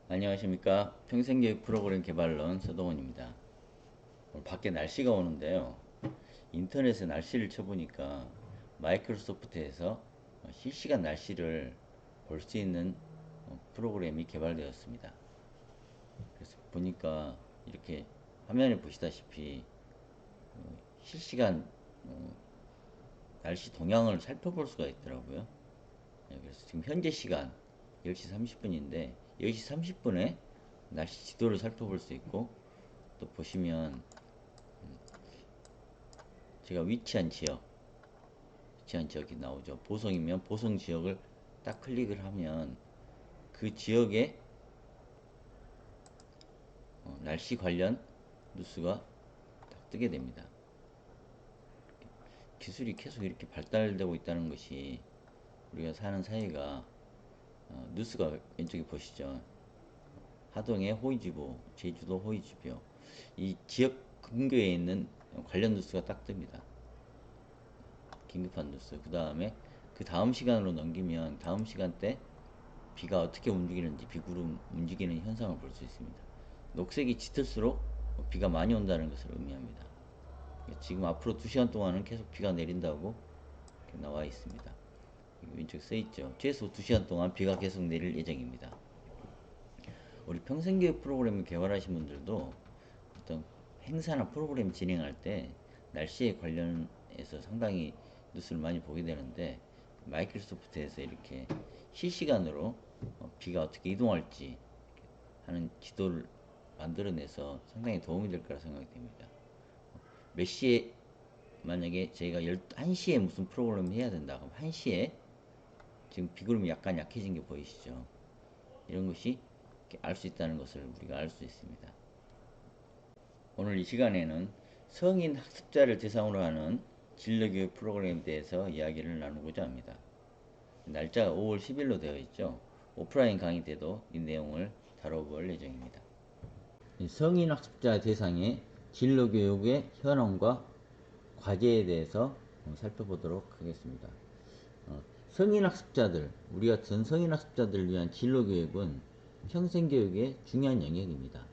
안녕하십니까. 평생교육 프로그램 개발론 서동원입니다. 오늘 밖에 날씨가 오는데요. 인터넷에 날씨를 쳐보니까 마이크로소프트에서 실시간 날씨를 볼 수 있는 프로그램이 개발되었습니다. 그래서 보니까 이렇게 화면에 보시다시피 실시간 날씨 동향을 살펴볼 수가 있더라고요. 그래서 지금 현재 시간 10시 30분인데 10시 30분에 날씨 지도를 살펴볼 수 있고, 또 보시면 제가 위치한 지역이 나오죠. 보성이면 보성 지역을 딱 클릭을 하면 그 지역에 날씨 관련 뉴스가 딱 뜨게 됩니다. 기술이 계속 이렇게 발달되고 있다는 것이, 우리가 사는 사이가 뉴스가 왼쪽에 보시죠. 하동의 호의주보, 제주도 호의주보, 이 지역 근교에 있는 관련 뉴스가 딱 뜹니다. 긴급한 뉴스. 그 다음 시간으로 넘기면 다음 시간대 비가 어떻게 움직이는지, 비구름 움직이는 현상을 볼 수 있습니다. 녹색이 짙을수록 비가 많이 온다는 것을 의미합니다. 지금 앞으로 2시간 동안은 계속 비가 내린다고 나와 있습니다. 왼쪽에 써 있죠. 최소 2시간 동안 비가 계속 내릴 예정입니다. 우리 평생교육 프로그램을 개발하신 분들도 어떤 행사나 프로그램 진행할 때 날씨에 관련해서 상당히 뉴스를 많이 보게 되는데, 마이크로소프트에서 이렇게 실시간으로 비가 어떻게 이동할지 하는 지도를 만들어내서 상당히 도움이 될 거라 생각이 됩니다. 몇 시에, 만약에 저희가 1시에 무슨 프로그램을 해야 된다 그럼 1시에 지금 비구름이 약간 약해진 게 보이시죠? 이런 것이 알 수 있다는 것을 우리가 알 수 있습니다. 오늘 이 시간에는 성인 학습자를 대상으로 하는 진로교육 프로그램에 대해서 이야기를 나누고자 합니다. 날짜가 5월 10일로 되어 있죠. 오프라인 강의 때도 이 내용을 다뤄볼 예정입니다. 성인 학습자 대상의 진로교육의 현황과 과제에 대해서 살펴보도록 하겠습니다. 성인 학습자들, 우리 같은 성인 학습자들을 위한 진로교육은 평생교육의 중요한 영역입니다.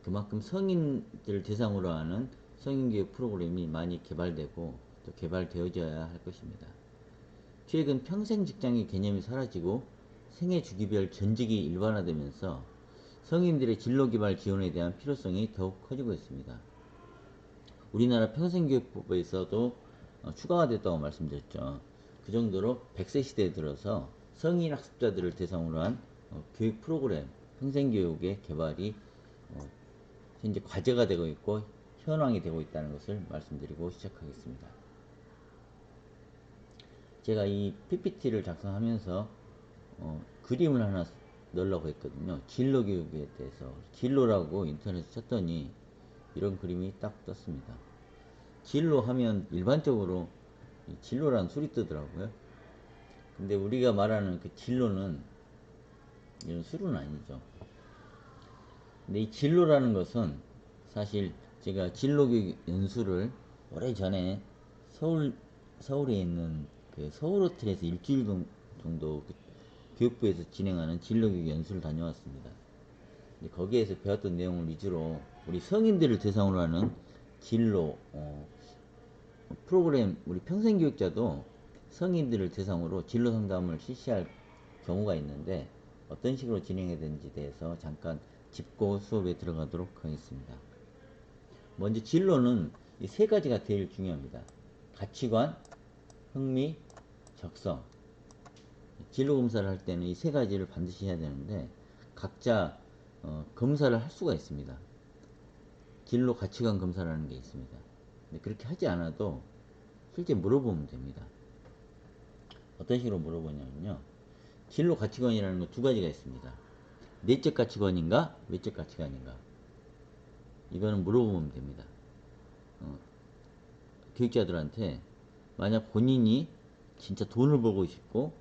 그만큼 성인들을 대상으로 하는 성인교육 프로그램이 많이 개발되고 또 개발되어져야 할 것입니다. 최근 평생 직장의 개념이 사라지고 생애 주기별 전직이 일반화되면서 성인들의 진로개발 지원에 대한 필요성이 더욱 커지고 있습니다. 우리나라 평생교육법에서도 추가가 됐다고 말씀드렸죠. 그 정도로 100세 시대에 들어서 성인 학습자들을 대상으로 한 교육 프로그램, 평생교육의 개발이 현재 과제가 되고 있고 현황이 되고 있다는 것을 말씀드리고 시작하겠습니다. 제가 이 PPT를 작성하면서 그림을 하나 넣으려고 했거든요. 진로교육에 대해서. 진로라고 인터넷에 쳤더니 이런 그림이 딱 떴습니다. 진로 하면 일반적으로 진로라는 술이 뜨더라고요. 근데 우리가 말하는 그 진로는 이런 술은 아니죠. 근데 이 진로라는 것은 사실 제가 진로교육 연수를 오래전에 서울에 있는 그 서울호텔에서 일주일 정도 그 교육부에서 진행하는 진로교육 연수를 다녀왔습니다. 거기에서 배웠던 내용을 위주로 우리 성인들을 대상으로 하는 진로 프로그램, 우리 평생교육자도 성인들을 대상으로 진로 상담을 실시할 경우가 있는데 어떤 식으로 진행해야 되는지에 대해서 잠깐 짚고 수업에 들어가도록 하겠습니다. 먼저 진로는 이 세 가지가 제일 중요합니다. 가치관, 흥미, 적성. 진로 검사를 할 때는 이 세 가지를 반드시 해야 되는데 각자 검사를 할 수가 있습니다. 진로 가치관 검사라는 게 있습니다. 근데 그렇게 하지 않아도 실제 물어보면 됩니다. 어떤 식으로 물어보냐면요. 진로 가치관이라는 거 두 가지가 있습니다. 내적 가치관인가 외적 가치관인가, 이거는 물어보면 됩니다. 교육자들한테 만약 본인이 진짜 돈을 벌고 싶고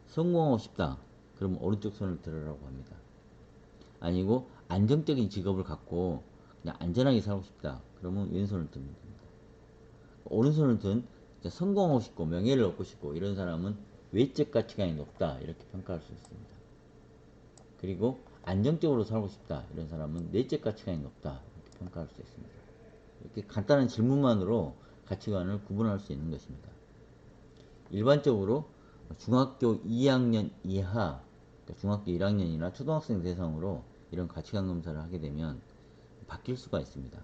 성공하고 싶다 그러면 오른쪽 손을 들으라고 합니다. 아니고 안정적인 직업을 갖고 그냥 안전하게 살고 싶다 그러면 왼손을 들면 됩니다. 오른손을 든 성공하고 싶고 명예를 얻고 싶고 이런 사람은 외적 가치관이 높다 이렇게 평가할 수 있습니다. 그리고 안정적으로 살고 싶다 이런 사람은 내적 가치관이 높다 이렇게 평가할 수 있습니다. 이렇게 간단한 질문만으로 가치관을 구분할 수 있는 것입니다. 일반적으로 중학교 2학년 이하, 그러니까 중학교 1학년이나 초등학생 대상으로 이런 가치관 검사를 하게 되면 바뀔 수가 있습니다.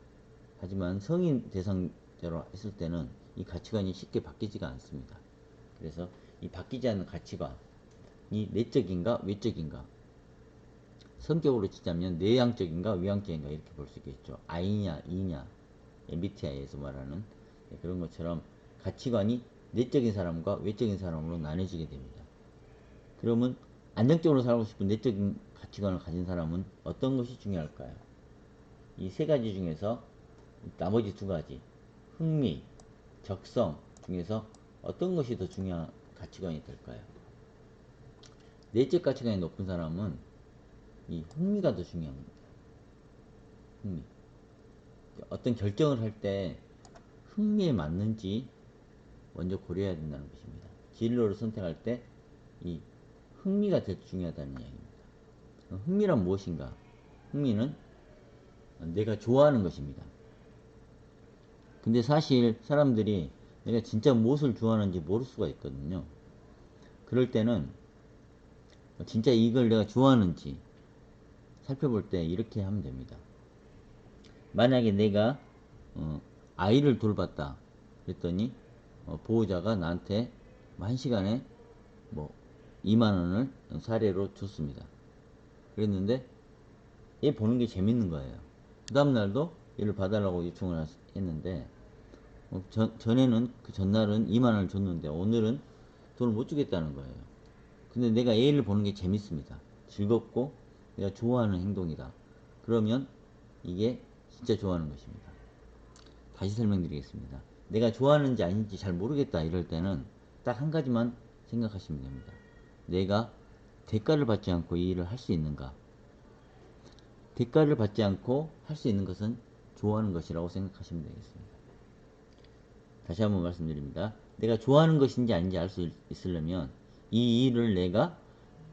하지만 성인 대상자로 했을 때는 이 가치관이 쉽게 바뀌지가 않습니다. 그래서 이 바뀌지 않는 가치관이 내적인가 외적인가, 성격으로 치자면 내향적인가 외향적인가 이렇게 볼 수 있겠죠. I냐 E냐, MBTI에서 말하는 그런 것처럼 가치관이 내적인 사람과 외적인 사람으로 나눠지게 됩니다. 그러면 안정적으로 살고 싶은 내적인 가치관을 가진 사람은 어떤 것이 중요할까요? 이 세 가지 중에서 나머지 두 가지, 흥미, 적성 중에서 어떤 것이 더 중요한 가치관이 될까요? 내적 가치관이 높은 사람은 이 흥미가 더 중요합니다. 흥미. 어떤 결정을 할 때 흥미에 맞는지 먼저 고려해야 된다는 것입니다. 진로를 선택할 때 이 흥미가 더 중요하다는 이야기입니다. 흥미란 무엇인가? 흥미는 내가 좋아하는 것입니다. 근데 사실 사람들이 내가 진짜 무엇을 좋아하는지 모를 수가 있거든요. 그럴 때는 진짜 이걸 내가 좋아하는지 살펴볼 때 이렇게 하면 됩니다. 만약에 내가 아이를 돌봤다 그랬더니 보호자가 나한테 한 시간에 뭐 2만 원을 사례로 줬습니다. 그랬는데 얘 보는 게 재밌는 거예요. 그 다음날도 얘를 봐달라고 요청을 했는데 전에는 그 전날은 2만 원을 줬는데 오늘은 돈을 못 주겠다는 거예요. 근데 내가 얘를 보는 게 재밌습니다. 즐겁고 내가 좋아하는 행동이다. 그러면 이게 진짜 좋아하는 것입니다. 다시 설명드리겠습니다. 내가 좋아하는지 아닌지 잘 모르겠다 이럴 때는 딱 한 가지만 생각하시면 됩니다. 내가 대가를 받지 않고 이 일을 할 수 있는가? 대가를 받지 않고 할 수 있는 것은 좋아하는 것이라고 생각하시면 되겠습니다. 다시 한번 말씀드립니다. 내가 좋아하는 것인지 아닌지 알 수 있으려면 이 일을 내가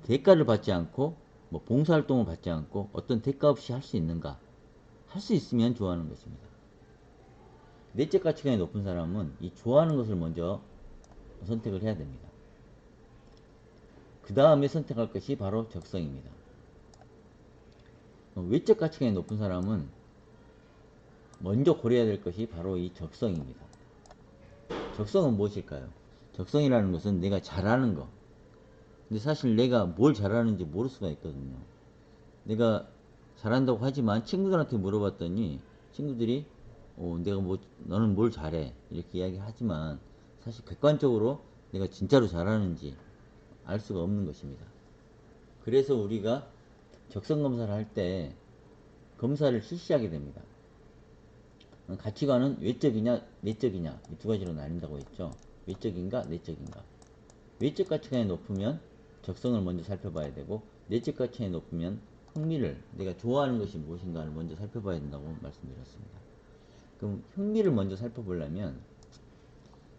대가를 받지 않고 뭐 봉사활동을 받지 않고 어떤 대가 없이 할 수 있는가? 할 수 있으면 좋아하는 것입니다. 내적 가치관이 높은 사람은 이 좋아하는 것을 먼저 선택을 해야 됩니다. 그 다음에 선택할 것이 바로 적성입니다. 외적 가치관이 높은 사람은 먼저 고려해야 될 것이 바로 이 적성입니다. 적성은 무엇일까요? 적성이라는 것은 내가 잘하는 거. 근데 사실 내가 뭘 잘하는지 모를 수가 있거든요. 내가 잘한다고 하지만 친구들한테 물어봤더니 친구들이 내가 너는 뭘 잘해 이렇게 이야기하지만 사실 객관적으로 내가 진짜로 잘하는지 알 수가 없는 것입니다. 그래서 우리가 적성 검사를 할 때 검사를 실시하게 됩니다. 가치관은 외적이냐 내적이냐 이 두 가지로 나뉜다고 했죠. 외적인가 내적인가. 외적 가치관이 높으면 적성을 먼저 살펴봐야 되고 내적 가치관이 높으면 흥미를 내가 좋아하는 것이 무엇인가를 먼저 살펴봐야 된다고 말씀드렸습니다. 그럼 흥미를 먼저 살펴보려면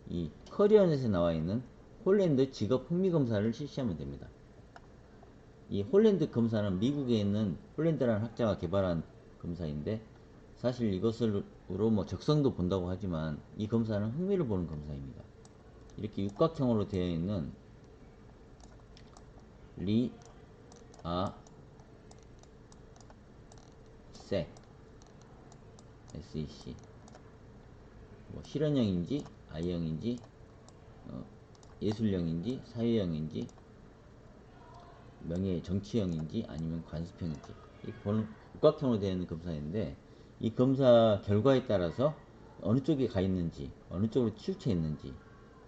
이 커리어넷에 나와 있는 홀랜드 직업 흥미 검사를 실시하면 됩니다. 이 홀랜드 검사는 미국에 있는 홀랜드라는 학자가 개발한 검사인데 사실 이것으로 뭐 적성도 본다고 하지만 이 검사는 흥미를 보는 검사입니다. 이렇게 육각형으로 되어 있는 리, 아, 색, SEC 뭐 실현형인지 I형인지 예술형인지 사회형인지 명예 정치형인지 아니면 관습형인지 이렇게 보는 육각형으로 되어 있는 검사인데 이 검사 결과에 따라서 어느 쪽에 가 있는지 어느 쪽으로 치우쳐 있는지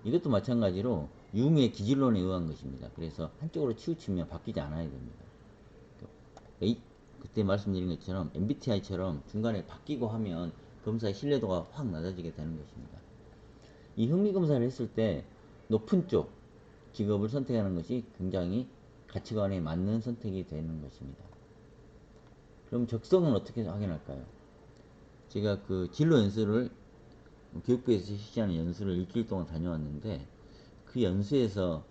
이것도 마찬가지로 유무의 기질론에 의한 것입니다. 그래서 한쪽으로 치우치면 바뀌지 않아야 됩니다. 그때 말씀드린 것처럼 MBTI처럼 중간에 바뀌고 하면 검사의 신뢰도가 확 낮아지게 되는 것입니다. 이 흥미검사를 했을 때 높은 쪽 직업을 선택하는 것이 굉장히 가치관에 맞는 선택이 되는 것입니다. 그럼 적성은 어떻게 확인할까요? 제가 그 진로 연수를 교육부에서 실시하는 연수를 일주일 동안 다녀왔는데 그 연수에서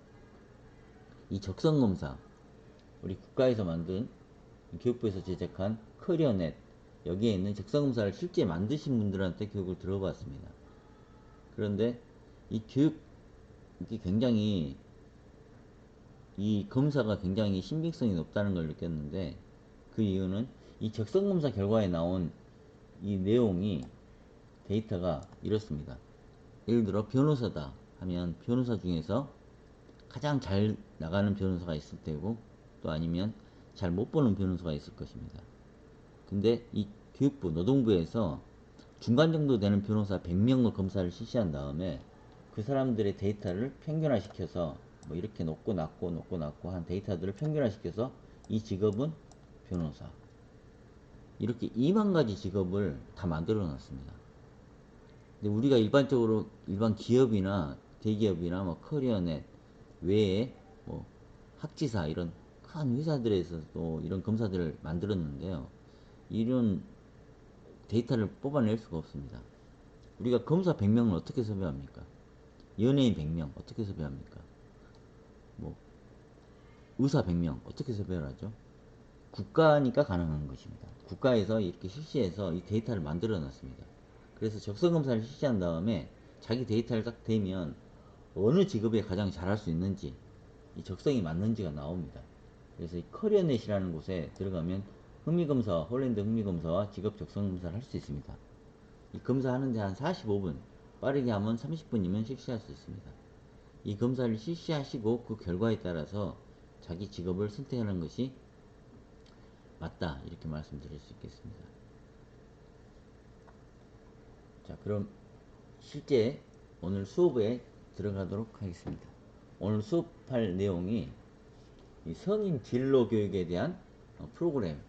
이 적성검사, 우리 국가에서 만든 교육부에서 제작한 커리어넷, 여기에 있는 적성검사를 실제 만드신 분들한테 교육을 들어봤습니다. 그런데 이 교육이 굉장히, 이 검사가 굉장히 신빙성이 높다는 걸 느꼈는데, 그 이유는 이 적성검사 결과에 나온 이 내용이, 데이터가 이렇습니다. 예를 들어 변호사다 하면 변호사 중에서 가장 잘 나가는 변호사가 있을 테고, 또 아니면 잘 못 보는 변호사가 있을 것입니다. 근데 이 교육부, 노동부에서 중간 정도 되는 변호사 100명의 검사를 실시한 다음에 그 사람들의 데이터를 평균화시켜서, 뭐 이렇게 높고 낮고 높고 낮고 한 데이터들을 평균화시켜서 이 직업은 변호사, 이렇게 2만 가지 직업을 다 만들어 놨습니다. 근데 우리가 일반적으로 일반 기업이나 대기업이나 뭐 커리어넷 외에 뭐 학지사 이런 큰 회사들에서도 이런 검사들을 만들었는데요. 이런 데이터를 뽑아낼 수가 없습니다. 우리가 검사 100명을 어떻게 섭외합니까? 연예인 100명 어떻게 섭외합니까? 뭐 의사 100명 어떻게 섭외를 하죠? 국가니까 가능한 것입니다. 국가에서 이렇게 실시해서 이 데이터를 만들어 놨습니다. 그래서 적성검사를 실시한 다음에 자기 데이터를 딱 대면 어느 직업에 가장 잘할 수 있는지, 이 적성이 맞는지가 나옵니다. 그래서 이 커리어넷이라는 곳에 들어가면 흥미검사와 홀랜드 흥미검사와 직업 적성검사를 할 수 있습니다. 이 검사하는데 한 45분, 빠르게 하면 30분이면 실시할 수 있습니다. 이 검사를 실시하시고 그 결과에 따라서 자기 직업을 선택하는 것이 맞다, 이렇게 말씀드릴 수 있겠습니다. 자, 그럼 실제 오늘 수업에 들어가도록 하겠습니다. 오늘 수업할 내용이 이 성인 진로 교육에 대한 프로그램,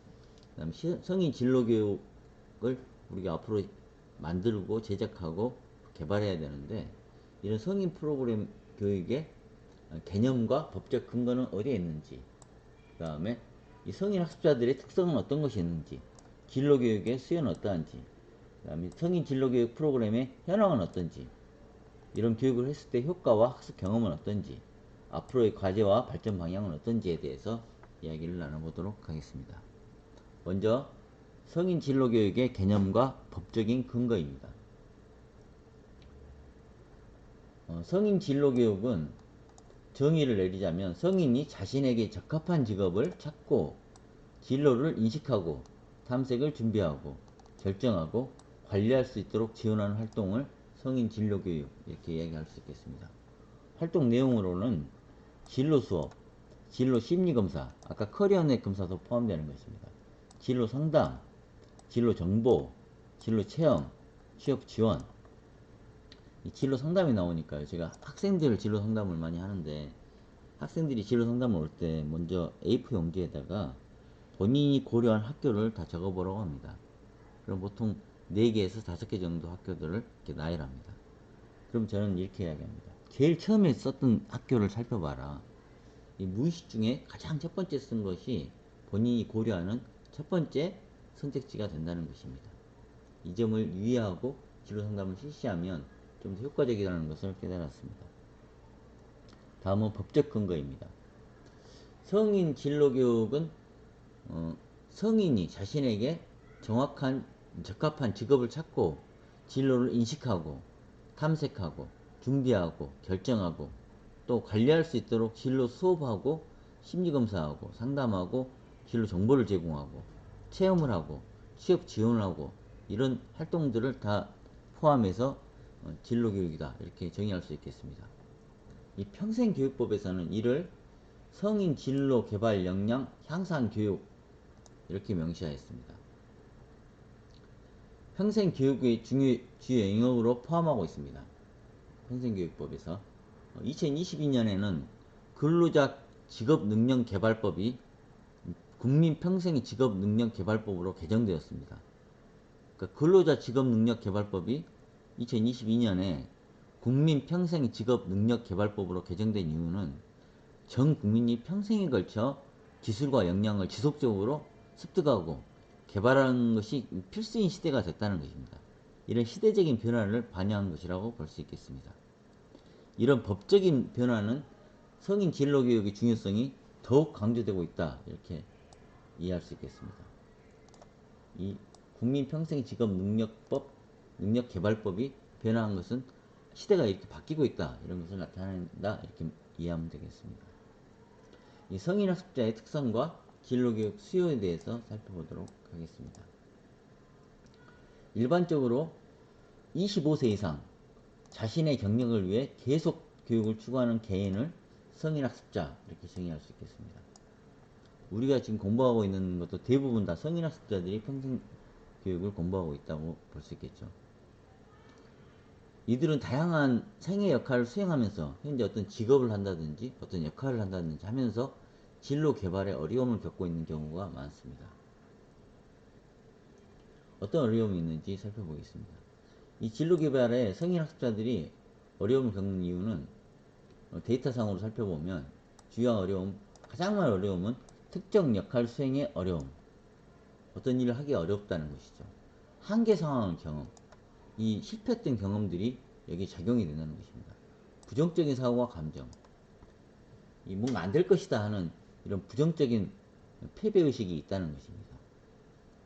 그다음 성인 진로 교육을 우리가 앞으로 만들고 제작하고 개발해야 되는데, 이런 성인 프로그램 교육의 개념과 법적 근거는 어디에 있는지, 그 다음에 이 성인 학습자들의 특성은 어떤 것이 있는지, 진로 교육의 수요는 어떠한지, 그 다음에 성인 진로 교육 프로그램의 현황은 어떤지, 이런 교육을 했을 때 효과와 학습 경험은 어떤지, 앞으로의 과제와 발전 방향은 어떤지에 대해서 이야기를 나눠보도록 하겠습니다. 먼저 성인 진로 교육의 개념과 법적인 근거입니다. 성인 진로 교육은 정의를 내리자면 성인이 자신에게 적합한 직업을 찾고 진로를 인식하고 탐색을 준비하고 결정하고 관리할 수 있도록 지원하는 활동을 성인 진로 교육, 이렇게 이야기할 수 있겠습니다. 활동 내용으로는 진로 수업, 진로 심리 검사, 아까 커리어넷 검사도 포함되는 것입니다. 진로 상담, 진로 정보, 진로 체험, 취업 지원. 이 진로 상담이 나오니까요. 제가 학생들 진로 상담을 많이 하는데, 학생들이 진로 상담을 올 때 먼저 A4 용지에다가 본인이 고려한 학교를 다 적어보라고 합니다. 그럼 보통 4개에서 5개 정도 학교들을 이렇게 나열합니다. 그럼 저는 이렇게 이야기합니다. 제일 처음에 썼던 학교를 살펴봐라. 이 무의식 중에 가장 첫 번째 쓴 것이 본인이 고려하는 첫 번째 선택지가 된다는 것입니다. 이 점을 유의하고 진로 상담을 실시하면 좀 더 효과적이라는 것을 깨달았습니다. 다음은 법적 근거입니다. 성인 진로 교육은 성인이 자신에게 정확한 적합한 직업을 찾고 진로를 인식하고 탐색하고 준비하고 결정하고 또 관리할 수 있도록 진로 수업하고 심리검사하고 상담하고 진로 정보를 제공하고 체험을 하고 취업 지원을 하고 이런 활동들을 다 포함해서 진로교육이다, 이렇게 정의할 수 있겠습니다. 이 평생교육법에서는 이를 성인 진로 개발 역량 향상 교육, 이렇게 명시하였습니다. 평생교육의 주요 영역으로 포함하고 있습니다. 평생교육법에서 2022년에는 근로자 직업능력개발법이 국민평생직업능력개발법으로 개정되었습니다. 그러니까 근로자 직업능력개발법이 2022년에 국민평생직업능력개발법으로 개정된 이유는 전 국민이 평생에 걸쳐 기술과 역량을 지속적으로 습득하고 개발하는 것이 필수인 시대가 됐다는 것입니다. 이런 시대적인 변화를 반영한 것이라고 볼 수 있겠습니다. 이런 법적인 변화는 성인 진로 교육의 중요성이 더욱 강조되고 있다. 이렇게 이해할 수 있겠습니다. 이 국민평생직업능력법, 능력개발법이 변화한 것은 시대가 이렇게 바뀌고 있다. 이런 것을 나타낸다. 이렇게 이해하면 되겠습니다. 이 성인학습자의 특성과 진로교육 수요에 대해서 살펴보도록 하겠습니다. 일반적으로 25세 이상 자신의 경력을 위해 계속 교육을 추구하는 개인을 성인학습자 이렇게 정의할 수 있겠습니다. 우리가 지금 공부하고 있는 것도 대부분 다 성인학습자들이 평생 교육을 공부하고 있다고 볼 수 있겠죠. 이들은 다양한 생애 역할을 수행하면서 현재 어떤 직업을 한다든지 어떤 역할을 한다든지 하면서 진로 개발에 어려움을 겪고 있는 경우가 많습니다. 어떤 어려움이 있는지 살펴보겠습니다. 이 진로 개발에 성인학습자들이 어려움을 겪는 이유는 데이터상으로 살펴보면 주요한 어려움, 가장 많은 어려움은 특정 역할 수행의 어려움, 어떤 일을 하기 어렵다는 것이죠. 한계 상황을 경험, 이 실패했던 경험들이 여기 작용이 된다는 것입니다. 부정적인 사고와 감정, 이 뭔가 안 될 것이다 하는 이런 부정적인 패배의식이 있다는 것입니다.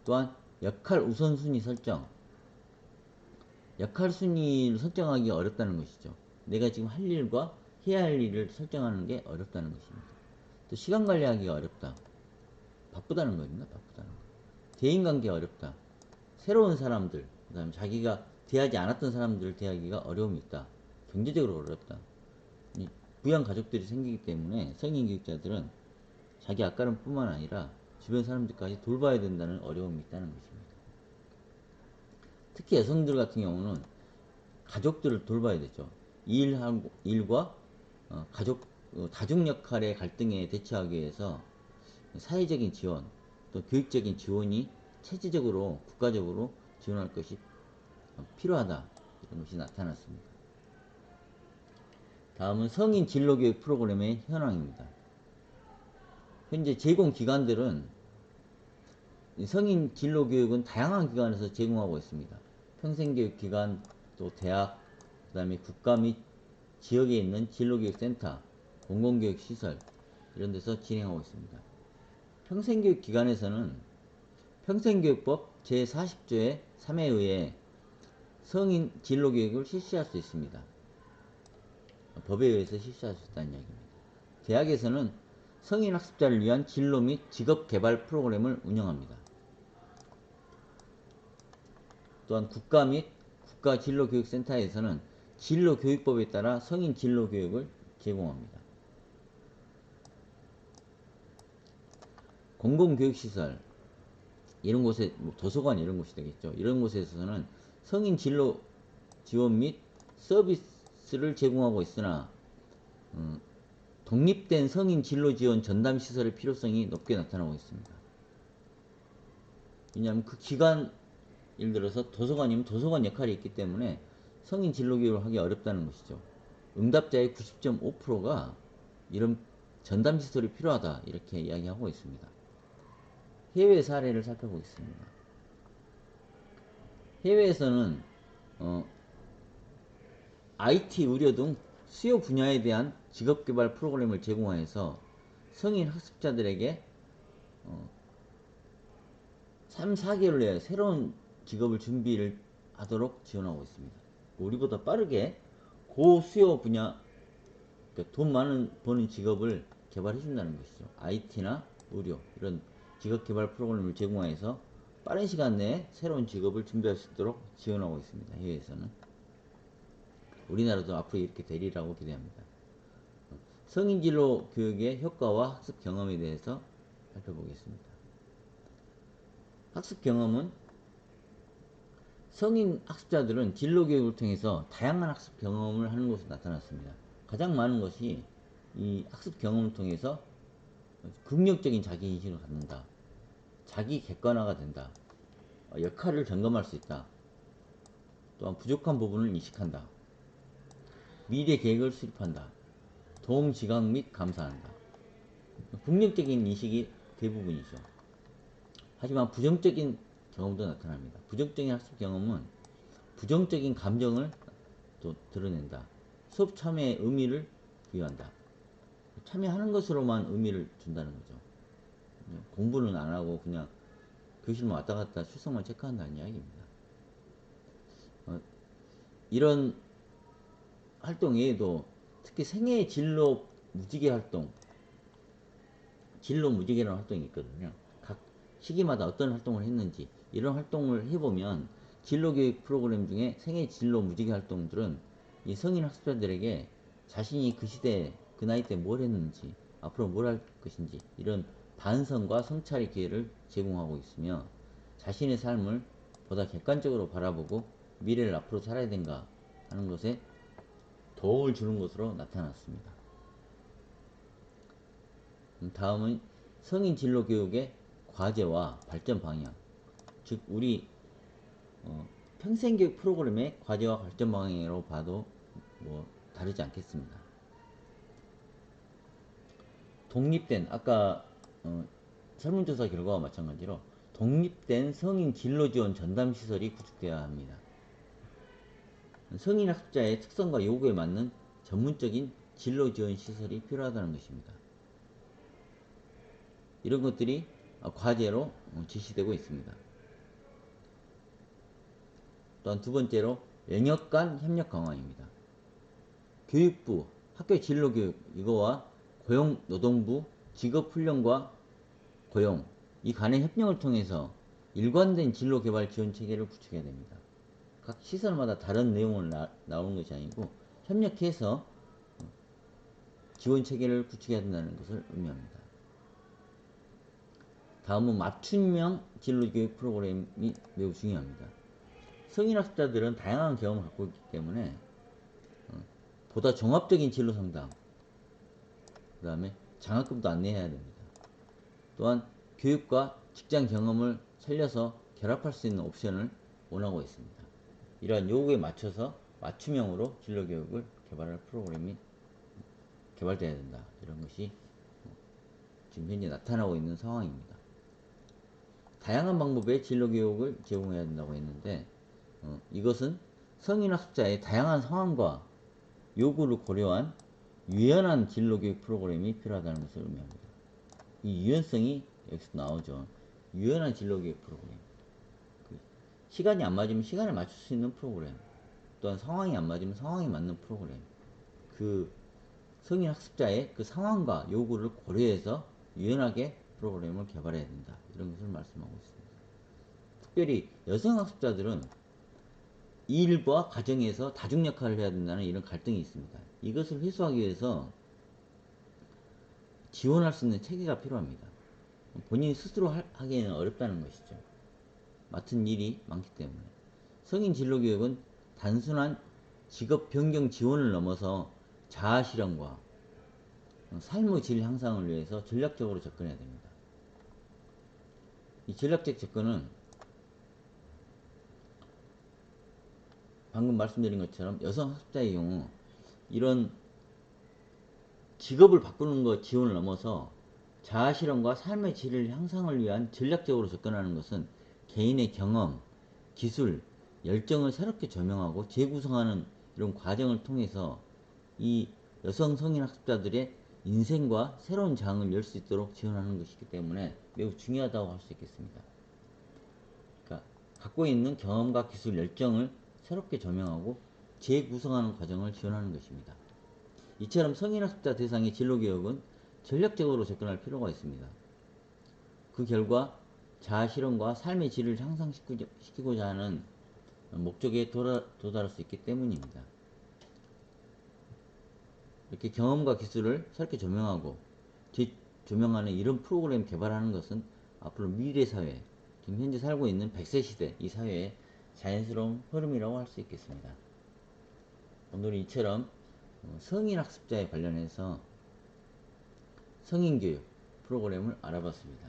또한 역할 우선순위 설정, 역할 순위를 설정하기 어렵다는 것이죠. 내가 지금 할 일과 해야 할 일을 설정하는 게 어렵다는 것입니다. 또 시간 관리하기가 어렵다. 바쁘다는 겁니다. 바쁘다는 거. 대인관계 어렵다. 새로운 사람들, 그 다음에 자기가 대하지 않았던 사람들을 대하기가 어려움이 있다. 경제적으로 어렵다. 이 부양 가족들이 생기기 때문에 성인 교육자들은 자기 앞가림 뿐만 아니라 주변 사람들까지 돌봐야 된다는 어려움이 있다는 것입니다. 특히 여성들 같은 경우는 가족들을 돌봐야 되죠. 일과 가족, 다중 역할의 갈등에 대처하기 위해서 사회적인 지원, 또 교육적인 지원이 체제적으로, 국가적으로 지원할 것이 필요하다. 이런 것이 나타났습니다. 다음은 성인 진로교육 프로그램의 현황입니다. 현재 제공 기관들은 성인 진로교육은 다양한 기관에서 제공하고 있습니다. 평생교육기관, 또 대학, 그 다음에 국가 및 지역에 있는 진로교육센터, 공공교육시설 이런 데서 진행하고 있습니다. 평생교육기관에서는 평생교육법 제40조의 3에 의해 성인 진로교육을 실시할 수 있습니다. 법에 의해서 실시할 수 있다는 이야기입니다. 대학에서는 성인 학습자를 위한 진로 및 직업 개발 프로그램을 운영합니다. 또한 국가 및 국가진로교육센터에서는 진로교육법에 따라 성인 진로교육을 제공합니다. 공공교육시설, 이런 곳에 도서관 이런 곳이 되겠죠. 이런 곳에서는 성인 진로 지원 및 서비스를 제공하고 있으나 독립된 성인 진로 지원 전담 시설의 필요성이 높게 나타나고 있습니다. 왜냐하면 그 기관, 예를 들어서 도서관이면 도서관 역할이 있기 때문에 성인 진로 교육을 하기 어렵다는 것이죠. 응답자의 90.5%가 이런 전담 시설이 필요하다 이렇게 이야기하고 있습니다. 해외 사례를 살펴보겠습니다. 해외에서는 IT, 의료 등 수요 분야에 대한 직업개발 프로그램을 제공하여서 성인 학습자들에게 3, 4개월 내에 새로운 직업을 준비를 하도록 지원하고 있습니다. 우리보다 빠르게 고수요 분야, 그러니까 돈 많은 버는 직업을 개발해 준다는 것이죠. IT나 의료 이런 직업개발 프로그램을 제공해서 빠른 시간 내에 새로운 직업을 준비할 수 있도록 지원하고 있습니다. 해외에서는. 우리나라도 앞으로 이렇게 되리라고 기대합니다. 성인진로 교육의 효과와 학습 경험에 대해서 살펴보겠습니다. 학습 경험은 성인 학습자들은 진로 교육을 통해서 다양한 학습 경험을 하는 것으로 나타났습니다. 가장 많은 것이 이 학습 경험을 통해서 긍정적인 자기인식을 갖는다. 자기 객관화가 된다. 역할을 점검할 수 있다. 또한 부족한 부분을 인식한다. 미래 계획을 수립한다. 도움 지각 및 감사한다. 긍정적인 인식이 대부분이죠. 하지만 부정적인 경험도 나타납니다. 부정적인 학습 경험은 부정적인 감정을 또 드러낸다. 수업 참여에 의미를 부여한다. 참여하는 것으로만 의미를 준다는 거죠. 공부는 안 하고 그냥 교실만 왔다 갔다 출석만 체크한다는 이야기입니다. 이런 활동 외에도 특히 생애 진로 무지개 활동, 진로 무지개라는 활동이 있거든요. 각 시기마다 어떤 활동을 했는지 이런 활동을 해보면 진로교육 프로그램 중에 생애 진로 무지개 활동들은 이 성인 학습자들에게 자신이 그 시대에 그 나이 때 뭘 했는지 앞으로 뭘 할 것인지 이런 반성과 성찰의 기회를 제공하고 있으며 자신의 삶을 보다 객관적으로 바라보고 미래를 앞으로 살아야 된가 하는 것에 도움을 주는 것으로 나타났습니다. 다음은 성인 진로 교육의 과제와 발전 방향, 즉 우리 평생교육 프로그램의 과제와 발전 방향으로 봐도 뭐 다르지 않겠습니다. 독립된 아까 설문조사 결과와 마찬가지로 독립된 성인 진로 지원 전담 시설이 구축되어야 합니다. 성인 학습자의 특성과 요구에 맞는 전문적인 진로 지원 시설이 필요하다는 것입니다. 이런 것들이 과제로 지시되고 있습니다. 또한 두 번째로 영역 간 협력 강화입니다. 교육부, 학교 진로교육 이거와 고용노동부, 직업훈련과 고용 이 간의 협력을 통해서 일관된 진로개발 지원 체계를 구축해야 됩니다. 각 시설마다 다른 내용을 나오는 것이 아니고 협력해서 지원 체계를 구축해야 된다는 것을 의미합니다. 다음은 맞춤형 진로교육 프로그램이 매우 중요합니다. 성인 학습자들은 다양한 경험을 갖고 있기 때문에 보다 종합적인 진로 상담, 그 다음에 장학금도 안내해야 됩니다. 또한 교육과 직장 경험을 살려서 결합할 수 있는 옵션을 원하고 있습니다. 이러한 요구에 맞춰서 맞춤형으로 진로교육을 개발할 프로그램이 개발되어야 된다. 이런 것이 지금 현재 나타나고 있는 상황입니다. 다양한 방법의 진로교육을 제공해야 된다고 했는데 이것은 성인 학습자의 다양한 상황과 요구를 고려한 유연한 진로교육 프로그램이 필요하다는 것을 의미합니다. 이 유연성이 여기서 나오죠. 유연한 진로교육 프로그램. 시간이 안 맞으면 시간을 맞출 수 있는 프로그램. 또한 상황이 안 맞으면 상황에 맞는 프로그램. 그 성인 학습자의 그 상황과 요구를 고려해서 유연하게 프로그램을 개발해야 된다. 이런 것을 말씀하고 있습니다. 특별히 여성 학습자들은 일과 가정에서 다중 역할을 해야 된다는 이런 갈등이 있습니다. 이것을 해소하기 위해서 지원할 수 있는 체계가 필요합니다. 본인이 스스로 하기에는 어렵다는 것이죠. 맡은 일이 많기 때문에. 성인 진로교육은 단순한 직업 변경 지원을 넘어서 자아 실현과 삶의 질 향상을 위해서 전략적으로 접근해야 됩니다. 이 전략적 접근은 방금 말씀드린 것처럼 여성 학습자의 경우 이런 직업을 바꾸는 것 지원을 넘어서 자아 실현과 삶의 질을 향상을 위한 전략적으로 접근하는 것은 개인의 경험, 기술, 열정을 새롭게 조명하고 재구성하는 이런 과정을 통해서 이 여성 성인 학습자들의 인생과 새로운 장을 열 수 있도록 지원하는 것이기 때문에 매우 중요하다고 할 수 있겠습니다. 그러니까 갖고 있는 경험과 기술, 열정을 새롭게 조명하고 재구성하는 과정을 지원하는 것입니다. 이처럼 성인 학습자 대상의 진로교육은 전략적으로 접근할 필요가 있습니다. 그 결과 자아 실현과 삶의 질을 향상시키고자 하는 목적에 도달할 수 있기 때문입니다. 이렇게 경험과 기술을 새롭게 조명하고 재조명하는 이런 프로그램 개발하는 것은 앞으로 미래 사회, 지금 현재 살고 있는 100세 시대 이 사회의 자연스러운 흐름이라고 할 수 있겠습니다. 오늘은 이처럼 성인 학습자에 관련해서 성인교육 프로그램을 알아봤습니다.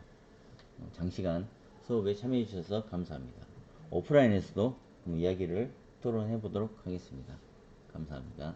장시간 수업에 참여해 주셔서 감사합니다. 오프라인에서도 이야기를 토론해 보도록 하겠습니다. 감사합니다.